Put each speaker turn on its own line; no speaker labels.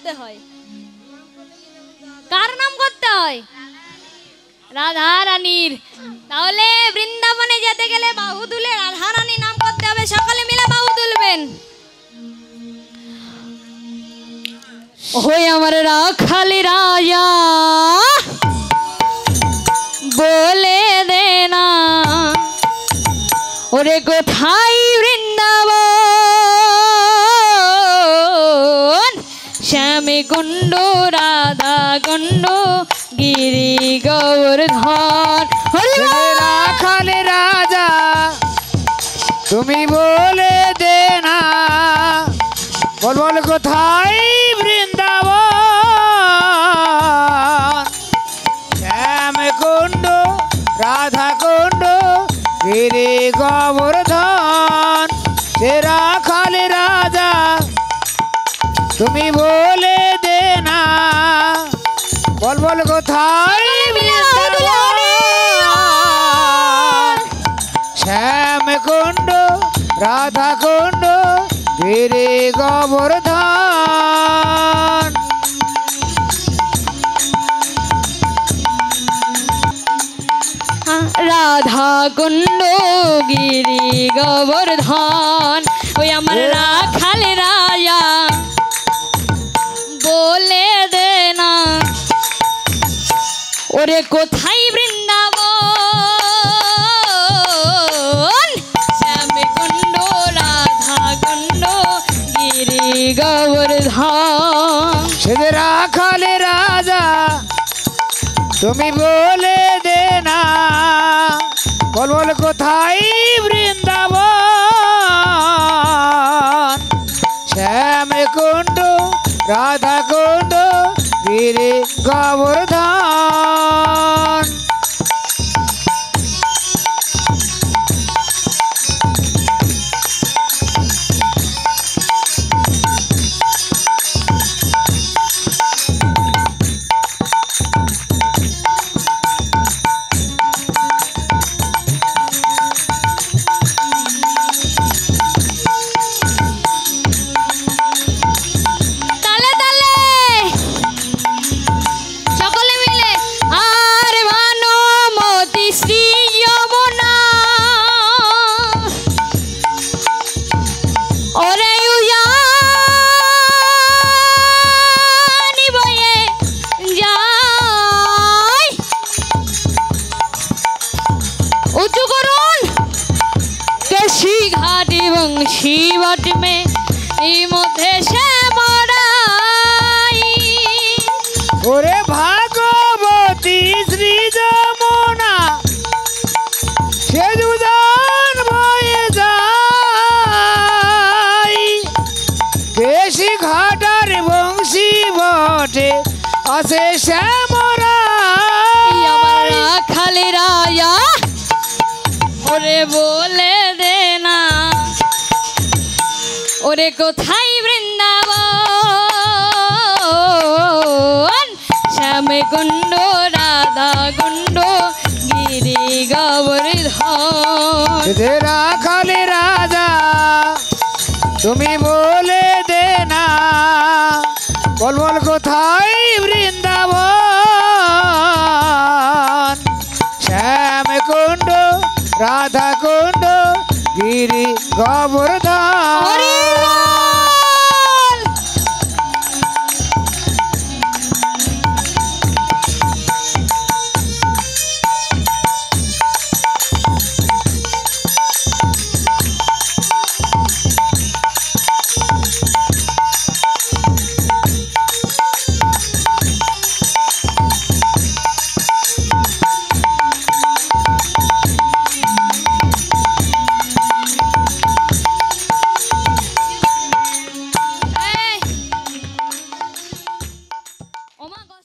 করতে হয়? কার নাম করতে হয়? রাধা রানীর। তাহলে বৃন্দাবনে যেতে গেলে বাহু তুলে রাধা রানীর নাম করতে হবে। সকলে মিলে বাহু তুলবেন। ওই আমার রাখালি রাজা বলে দে না, ওরে কোথায় বৃন্দাবন, শ্যামে কুণ্ড রাধা কুণ্ড গিরি গোবর্ধন।
রাখালে রাজা তুমি বলে দে না, বল বল কোথায় বৃন্দাবন, শ্যাম কুণ্ড রাধা কুণ্ড গিরি গোবর্ধন। সে রাখালে রাজা তুমি বলে দে না, বল বল কোথায় শ্যাম কুণ্ড রাধা কুণ্ড গিরি গোবর্ধন।
রাধা কুণ্ড গিরি গোবর্ধন। ওই আমার রাখাল রাজা বলে দে না, ওরে কোথায় বৃন্দাবন, শ্যাম কুণ্ড রাধা কুণ্ড গিরি গোবর্ধন।
সে রাখালে রাজা তুমি বলে দে না, বল বল কোথায় বৃন্দাবন, শ্যাম কুণ্ড রাধা কুণ্ড গিরি গোবর্ধন।
शिवट में मध्य से मराई,
ओरे भागवती श्री जमुना से जुदान भये जाई, केशी घाटार बंशी बटे आसे श्यामराई।
আমার রাখাল রাজা ওরে বলে দে না, ওরে কোথায় বৃন্দাবন, শ্যাম কুণ্ড রাধা কুণ্ড গিরি গোবর্ধন।
রাখালে রাজা তুমি বলে দে না, বল বল কোথায় বৃন্দাবন, শ্যাম কুণ্ড রাধা কুণ্ড গিরি গোবর্ধন।